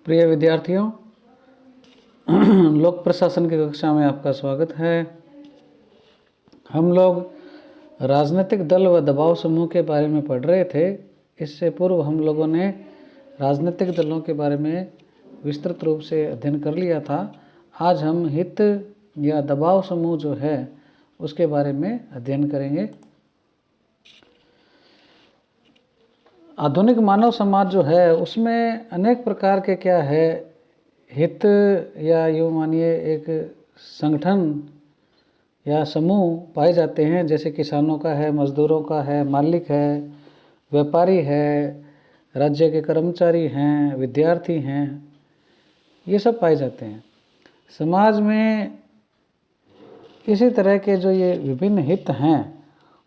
प्रिय विद्यार्थियों, लोक प्रशासन की कक्षा में आपका स्वागत है। हम लोग राजनीतिक दल व दबाव समूह के बारे में पढ़ रहे थे। इससे पूर्व हम लोगों ने राजनीतिक दलों के बारे में विस्तृत रूप से अध्ययन कर लिया था। आज हम हित या दबाव समूह जो है उसके बारे में अध्ययन करेंगे। आधुनिक मानव समाज जो है उसमें अनेक प्रकार के क्या है हित या यूँ मानिए एक संगठन या समूह पाए जाते हैं। जैसे किसानों का है, मजदूरों का है, मालिक है, व्यापारी है, राज्य के कर्मचारी हैं, विद्यार्थी हैं, ये सब पाए जाते हैं। समाज में इसी तरह के जो ये विभिन्न हित हैं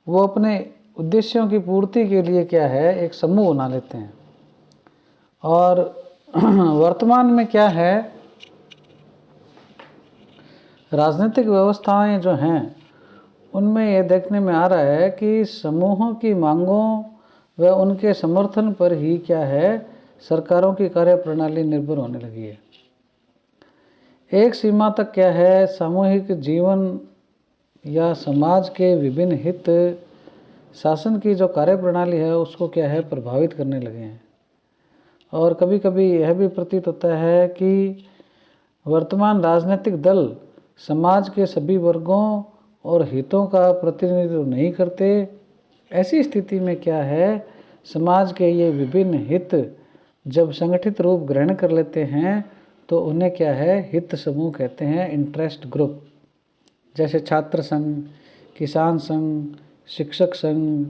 वो अपने उद्देश्यों की पूर्ति के लिए क्या है एक समूह बना लेते हैं। और वर्तमान में क्या है राजनीतिक व्यवस्थाएं जो हैं उनमें यह देखने में आ रहा है कि समूहों की मांगों व उनके समर्थन पर ही क्या है सरकारों की कार्यप्रणाली निर्भर होने लगी है। एक सीमा तक क्या है सामूहिक जीवन या समाज के विभिन्न हित शासन की जो कार्यप्रणाली है उसको क्या है प्रभावित करने लगे हैं। और कभी कभी यह भी प्रतीत होता है कि वर्तमान राजनीतिक दल समाज के सभी वर्गों और हितों का प्रतिनिधित्व नहीं करते। ऐसी स्थिति में क्या है समाज के ये विभिन्न हित जब संगठित रूप ग्रहण कर लेते हैं तो उन्हें क्या है हित समूह कहते हैं, इंटरेस्ट ग्रुप। जैसे छात्र संघ, किसान संघ, शिक्षक संघ,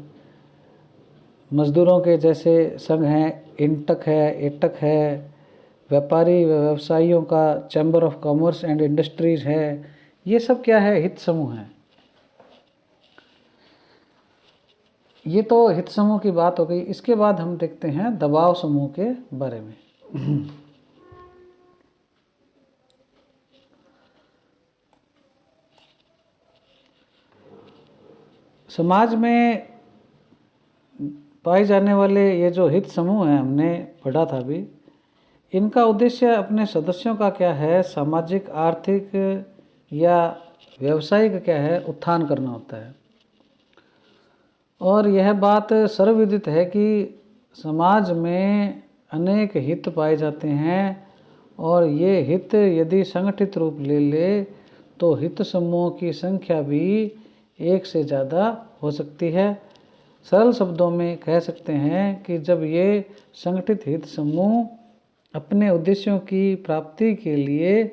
मजदूरों के जैसे संघ हैं, इंटक है, एटक है, व्यापारी व व्यवसायियों का chamber of commerce and industries है। ये सब क्या है हित समूह हैं। ये तो हित समूह की बात हो गई। इसके बाद हम देखते हैं दबाव समूह के बारे में। समाज में पाए जाने वाले ये जो हित समूह हैं हमने पढ़ा था अभी, इनका उद्देश्य अपने सदस्यों का क्या है सामाजिक, आर्थिक या व्यावसायिक क्या है उत्थान करना होता है। और यह बात सर्वविदित है कि समाज में अनेक हित पाए जाते हैं और ये हित यदि संगठित रूप ले ले तो हित समूहों की संख्या भी एक से ज़्यादा हो सकती है। सरल शब्दों में कह सकते हैं कि जब ये संगठित हित समूह अपने उद्देश्यों की प्राप्ति के लिए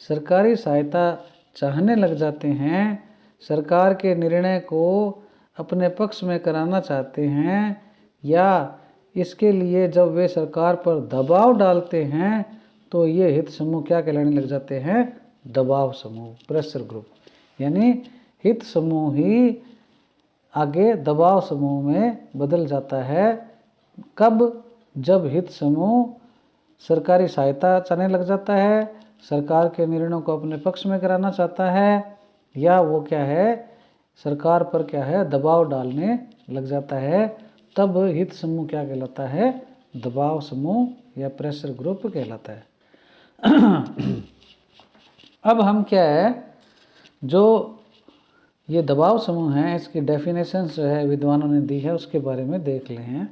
सरकारी सहायता चाहने लग जाते हैं, सरकार के निर्णय को अपने पक्ष में कराना चाहते हैं या इसके लिए जब वे सरकार पर दबाव डालते हैं तो ये हित समूह क्या कहलाने लग जाते हैं दबाव समूह, प्रेशर ग्रुप। यानी हित समूह ही आगे दबाव समूह में बदल जाता है। कब? जब हित समूह सरकारी सहायता चाहने लग जाता है, सरकार के निर्णयों को अपने पक्ष में कराना चाहता है या वो क्या है सरकार पर क्या है दबाव डालने लग जाता है, तब हित समूह क्या कहलाता है दबाव समूह या प्रेशर ग्रुप कहलाता है। अब हम क्या है जो ये दबाव समूह हैं इसकी डेफिनेशन जो है विद्वानों ने दी है उसके बारे में देख ले हैं।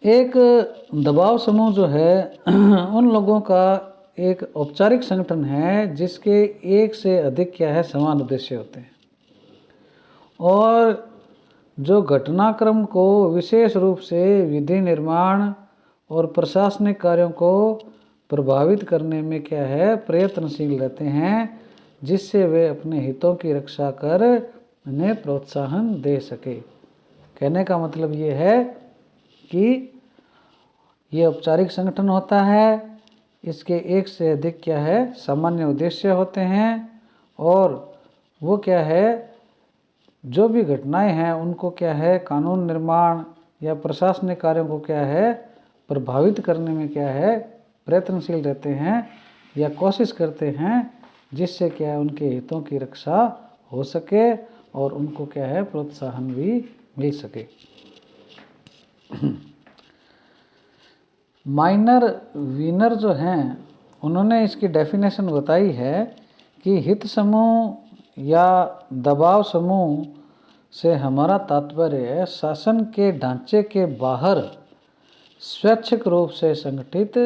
एक दबाव समूह जो है उन लोगों का एक औपचारिक संगठन है जिसके एक से अधिक क्या है समान उद्देश्य होते हैं और जो घटनाक्रम को विशेष रूप से विधि निर्माण और प्रशासनिक कार्यों को प्रभावित करने में क्या है प्रयत्नशील रहते हैं, जिससे वे अपने हितों की रक्षा कर उन्हें प्रोत्साहन दे सके। कहने का मतलब ये है कि ये औपचारिक संगठन होता है, इसके एक से अधिक क्या है सामान्य उद्देश्य होते हैं और वो क्या है जो भी घटनाएं हैं उनको क्या है कानून निर्माण या प्रशासनिक कार्यों को क्या है प्रभावित करने में क्या है प्रयत्नशील रहते हैं या कोशिश करते हैं, जिससे क्या है उनके हितों की रक्षा हो सके और उनको क्या है प्रोत्साहन भी मिल सके। माइनर वीनर जो हैं उन्होंने इसकी डेफिनेशन बताई है कि हित समूह या दबाव समूह से हमारा तात्पर्य शासन के ढांचे के बाहर स्वैच्छिक रूप से संगठित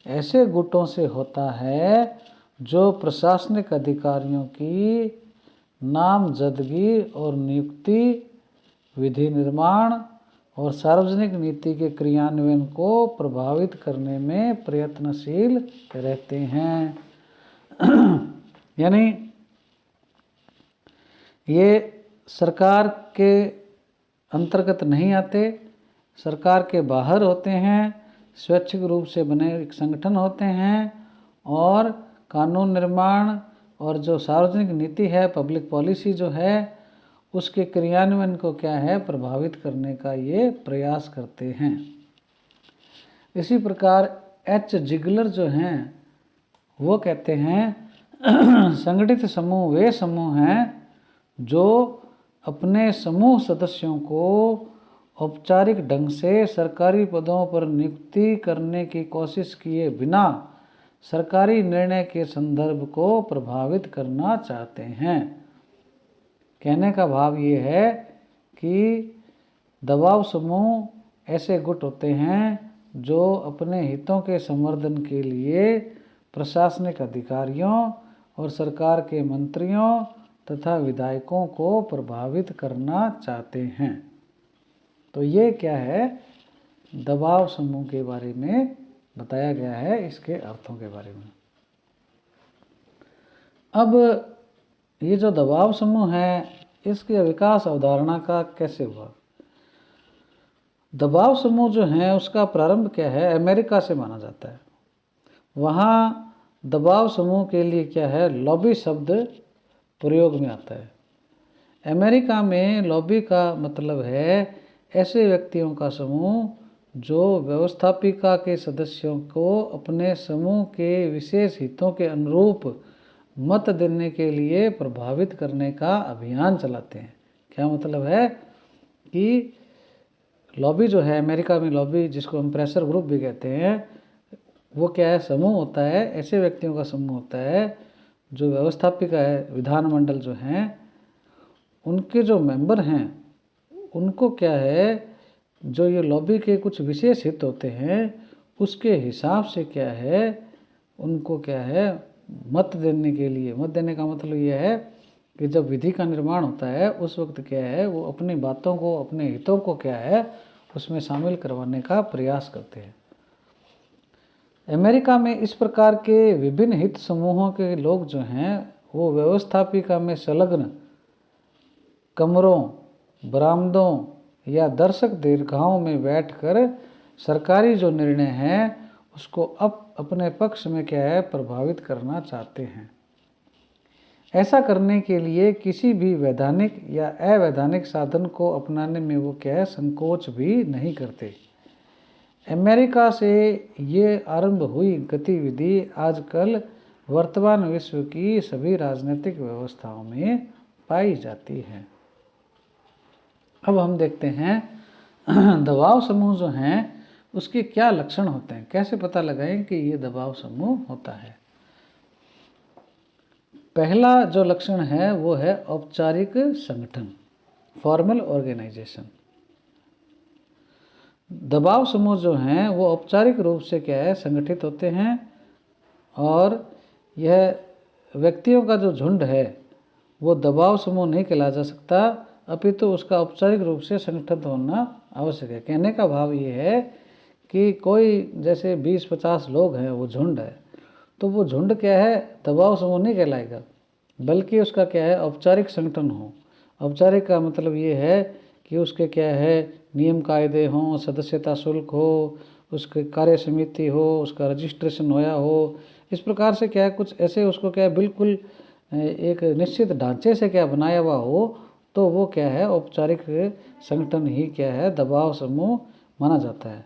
ऐसे गुटों से होता है जो प्रशासनिक अधिकारियों की नामजदगी और नियुक्ति, विधि निर्माण और सार्वजनिक नीति के क्रियान्वयन को प्रभावित करने में प्रयत्नशील रहते हैं। यानी ये सरकार के अंतर्गत नहीं आते, सरकार के बाहर होते हैं, स्वैच्छिक रूप से बने एक संगठन होते हैं और कानून निर्माण और जो सार्वजनिक नीति है, पब्लिक पॉलिसी जो है, उसके क्रियान्वयन को क्या है प्रभावित करने का ये प्रयास करते हैं। इसी प्रकार एच जिगलर जो हैं वो कहते हैं संगठित समूह वे समूह हैं जो अपने समूह सदस्यों को औपचारिक ढंग से सरकारी पदों पर नियुक्ति करने की कोशिश किए बिना सरकारी निर्णय के संदर्भ को प्रभावित करना चाहते हैं। कहने का भाव ये है कि दबाव समूह ऐसे गुट होते हैं जो अपने हितों के संवर्धन के लिए प्रशासनिक अधिकारियों और सरकार के मंत्रियों तथा विधायकों को प्रभावित करना चाहते हैं। तो ये क्या है, दबाव समूह के बारे में बताया गया है, इसके अर्थों के बारे में। अब ये जो दबाव समूह है इसके विकास अवधारणा का कैसे हुआ। दबाव समूह जो है उसका प्रारंभ क्या है, अमेरिका से माना जाता है। वहाँ दबाव समूह के लिए क्या है, लॉबी शब्द प्रयोग में आता है। अमेरिका में लॉबी का मतलब है ऐसे व्यक्तियों का समूह जो व्यवस्थापिका के सदस्यों को अपने समूह के विशेष हितों के अनुरूप मत देने के लिए प्रभावित करने का अभियान चलाते हैं। क्या मतलब है कि लॉबी जो है अमेरिका में, लॉबी जिसको हम प्रेशर ग्रुप भी कहते हैं, वो क्या है, समूह होता है, ऐसे व्यक्तियों का समूह होता है जो व्यवस्थापिका है, विधानमंडल जो हैं, उनके जो मेंबर हैं उनको क्या है, जो ये लॉबी के कुछ विशेष हित होते हैं उसके हिसाब से क्या है, उनको क्या है मत देने के लिए, मत देने का मतलब ये है कि जब विधि का निर्माण होता है उस वक्त क्या है वो अपनी बातों को, अपने हितों को क्या है उसमें शामिल करवाने का प्रयास करते हैं। अमेरिका में इस प्रकार के विभिन्न हित समूहों के लोग जो हैं वो व्यवस्थापिका में संलग्न कमरों, बरामदों या दर्शक दीर्घाओं में बैठकर सरकारी जो निर्णय है उसको अपने पक्ष में क्या है प्रभावित करना चाहते हैं। ऐसा करने के लिए किसी भी वैधानिक या अवैधानिक साधन को अपनाने में वो क्या है संकोच भी नहीं करते। अमेरिका से ये आरंभ हुई गतिविधि आजकल वर्तमान विश्व की सभी राजनीतिक व्यवस्थाओं में पाई जाती है। अब हम देखते हैं दबाव समूह जो हैं उसके क्या लक्षण होते हैं, कैसे पता लगाएं कि ये दबाव समूह होता है। पहला जो लक्षण है वो है औपचारिक संगठन, फॉर्मल ऑर्गेनाइजेशन। दबाव समूह जो हैं वो औपचारिक रूप से क्या है संगठित होते हैं और यह व्यक्तियों का जो झुंड है वो दबाव समूह नहीं कहला जा सकता, अपितु उसका औपचारिक रूप से संगठित होना आवश्यक है। कहने का भाव ये है कि कोई जैसे 20-50 लोग हैं वो झुंड है, तो वो झुंड क्या है दबाव समूह नहीं कहलाएगा, बल्कि उसका क्या है औपचारिक संगठन हो। औपचारिक का मतलब ये है कि उसके क्या है नियम कायदे हों, सदस्यता शुल्क हो, उसके कार्य समिति हो, उसका रजिस्ट्रेशन होया हो। इस प्रकार से क्या है कुछ ऐसे उसको क्या है बिल्कुल एक निश्चित ढांचे से क्या बनाया हुआ हो, तो वो क्या है औपचारिक संगठन ही क्या है दबाव समूह माना जाता है।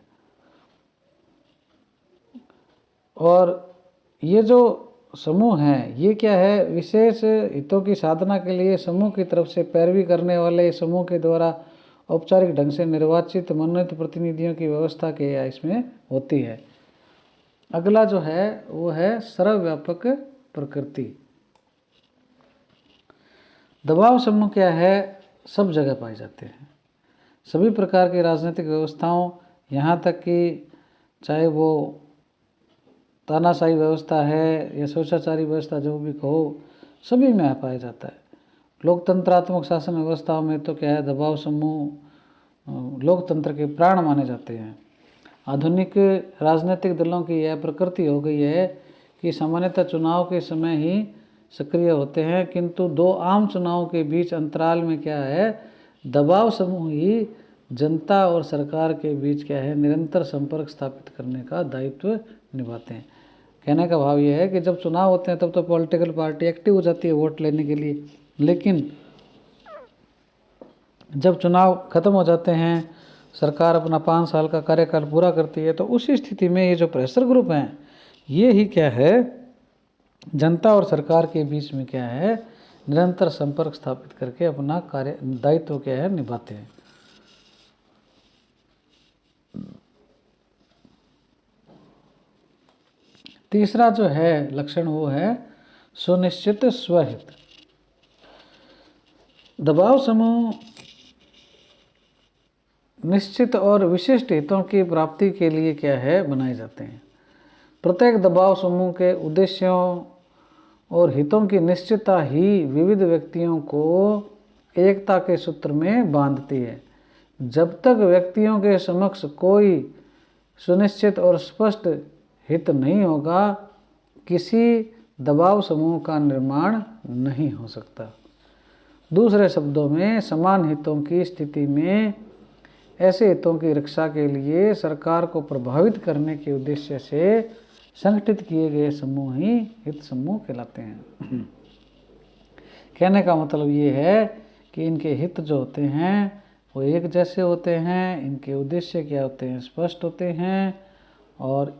और ये जो समूह हैं ये क्या है विशेष हितों की साधना के लिए समूह की तरफ से पैरवी करने वाले समूह के द्वारा औपचारिक ढंग से निर्वाचित मनोनीत प्रतिनिधियों की व्यवस्था के इसमें होती है। अगला जो है वो है सर्वव्यापक प्रकृति। दबाव समूह क्या है? सब जगह पाए जाते हैं, सभी प्रकार की राजनीतिक व्यवस्थाओं, यहाँ तक कि चाहे वो तानाशाही व्यवस्था है या स्वेच्छाचारी व्यवस्था, जो भी कहो, सभी में पाया जाता है। लोकतंत्रात्मक शासन व्यवस्थाओं में तो क्या है, दबाव समूह लोकतंत्र के प्राण माने जाते हैं। आधुनिक राजनीतिक दलों की यह प्रकृति हो गई है कि सामान्यतः चुनाव के समय ही सक्रिय होते हैं, किंतु दो आम चुनावों के बीच अंतराल में क्या है, दबाव समूह ही जनता और सरकार के बीच क्या है, निरंतर संपर्क स्थापित करने का दायित्व निभाते हैं। कहने का भाव यह है कि जब चुनाव होते हैं तब तो पॉलिटिकल पार्टी एक्टिव हो जाती है वोट लेने के लिए, लेकिन जब चुनाव खत्म हो जाते हैं, सरकार अपना 5 साल का कार्यकाल पूरा करती है, तो उसी स्थिति में ये जो प्रेशर ग्रुप हैं, ये ही क्या है, जनता और सरकार के बीच में क्या है, निरंतर संपर्क स्थापित करके अपना कार्य दायित्व क्या है, निभाते हैं। तीसरा जो है लक्षण वो है सुनिश्चित स्वहित। दबाव समूह निश्चित और विशिष्ट हितों की प्राप्ति के लिए क्या है, बनाए जाते हैं। प्रत्येक दबाव समूह के उद्देश्यों और हितों की निश्चितता ही विविध व्यक्तियों को एकता के सूत्र में बांधती है। जब तक व्यक्तियों के समक्ष कोई सुनिश्चित और स्पष्ट हित नहीं होगा, किसी दबाव समूह का निर्माण नहीं हो सकता। दूसरे शब्दों में, समान हितों की स्थिति में ऐसे हितों की रक्षा के लिए सरकार को प्रभावित करने के उद्देश्य से संगठित किए गए समूह ही हित समूह कहलाते हैं। कहने का मतलब ये है कि इनके हित जो होते हैं वो एक जैसे होते हैं, इनके उद्देश्य क्या होते हैं, स्पष्ट होते हैं, और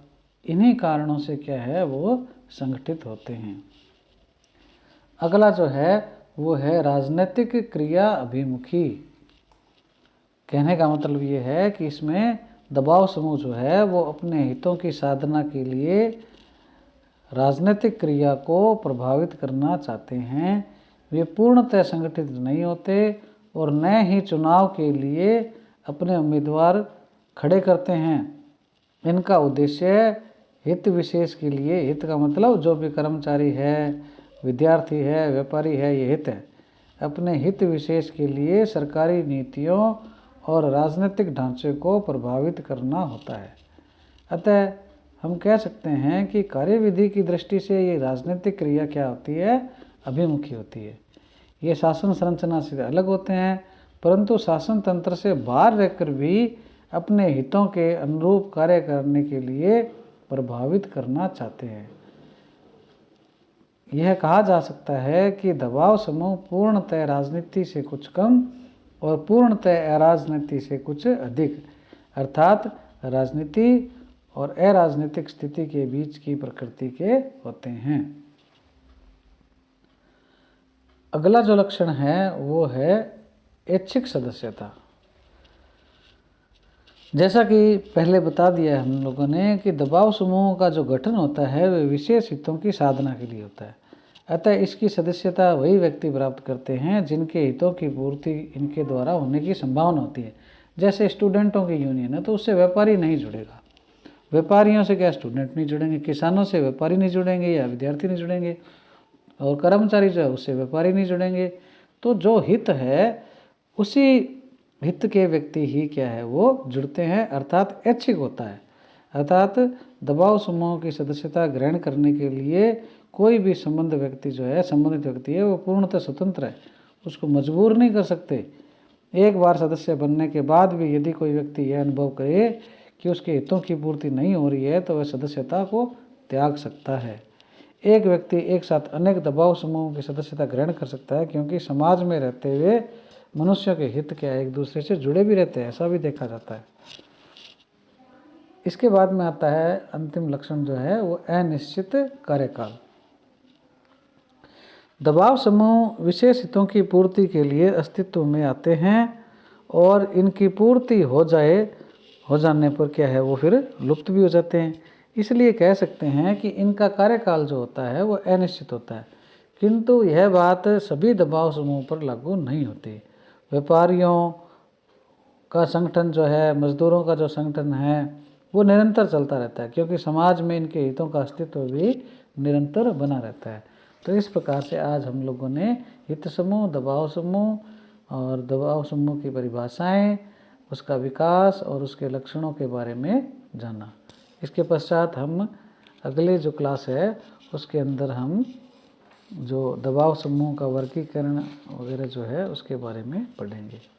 इन्हीं कारणों से क्या है, वो संगठित होते हैं। अगला जो है वो है राजनीतिक क्रिया अभिमुखी। कहने का मतलब ये है कि इसमें दबाव समूह जो है वो अपने हितों की साधना के लिए राजनीतिक क्रिया को प्रभावित करना चाहते हैं। वे पूर्णतः संगठित नहीं होते और न ही चुनाव के लिए अपने उम्मीदवार खड़े करते हैं। इनका उद्देश्य हित विशेष के लिए, हित का मतलब जो भी कर्मचारी है, विद्यार्थी है, व्यापारी है, ये हित है, अपने हित विशेष के लिए सरकारी नीतियों और राजनीतिक ढांचे को प्रभावित करना होता है। अतः हम कह सकते हैं कि कार्यविधि की दृष्टि से ये राजनीतिक क्रिया क्या होती है, अभिमुखी होती है। ये शासन संरचना से अलग होते हैं, परंतु शासन तंत्र से बाहर रहकर भी अपने हितों के अनुरूप कार्य करने के लिए प्रभावित करना चाहते हैं। यह कहा जा सकता है कि दबाव समूह पूर्णतः राजनीति से कुछ कम और पूर्णतः अराजनीति से कुछ अधिक, अर्थात राजनीति और अराजनीतिक स्थिति के बीच की प्रकृति के होते हैं। अगला जो लक्षण है वो है ऐच्छिक सदस्यता। जैसा कि पहले बता दिया है हम लोगों ने कि दबाव समूहों का जो गठन होता है वह विशेष हितों की साधना के लिए होता है। अतः इसकी सदस्यता वही व्यक्ति प्राप्त करते हैं जिनके हितों की पूर्ति इनके द्वारा होने की संभावना होती है। जैसे स्टूडेंटों की यूनियन है तो उससे व्यापारी नहीं जुड़ेगा, व्यापारियों से क्या स्टूडेंट नहीं जुड़ेंगे, किसानों से व्यापारी नहीं जुड़ेंगे या विद्यार्थी नहीं जुड़ेंगे, और कर्मचारी जो है उससे व्यापारी नहीं जुड़ेंगे। तो जो हित है उसी हित के व्यक्ति ही क्या है वो जुड़ते हैं, अर्थात ऐच्छिक होता है। अर्थात दबाव समूह की सदस्यता ग्रहण करने के लिए कोई भी संबंधित व्यक्ति है वो पूर्णतः स्वतंत्र है, उसको मजबूर नहीं कर सकते। एक बार सदस्य बनने के बाद भी यदि कोई व्यक्ति यह अनुभव करे कि उसके हितों की पूर्ति नहीं हो रही है तो वह सदस्यता को त्याग सकता है। एक व्यक्ति एक साथ अनेक दबाव समूहों की सदस्यता ग्रहण कर सकता है, क्योंकि समाज में रहते हुए मनुष्यों के हित क्या एक दूसरे से जुड़े भी रहते हैं, ऐसा भी देखा जाता है। इसके बाद में आता है अंतिम लक्षण जो है वो अनिश्चित कार्यकाल। दबाव समूह विशेष हितों की पूर्ति के लिए अस्तित्व में आते हैं और इनकी पूर्ति हो जाने पर क्या है वो फिर लुप्त भी हो जाते हैं। इसलिए कह सकते हैं कि इनका कार्यकाल जो होता है वो अनिश्चित होता है। किंतु यह बात सभी दबाव समूह पर लागू नहीं होती। व्यापारियों का संगठन जो है, मजदूरों का जो संगठन है, वो निरंतर चलता रहता है, क्योंकि समाज में इनके हितों का अस्तित्व भी निरंतर बना रहता है। तो इस प्रकार से आज हम लोगों ने हित समूह, दबाव समूह और दबाव समूह की परिभाषाएं, उसका विकास और उसके लक्षणों के बारे में जाना। इसके पश्चात हम अगले जो क्लास है उसके अंदर हम जो दबाव समूह का वर्गीकरण वगैरह जो है उसके बारे में पढ़ेंगे।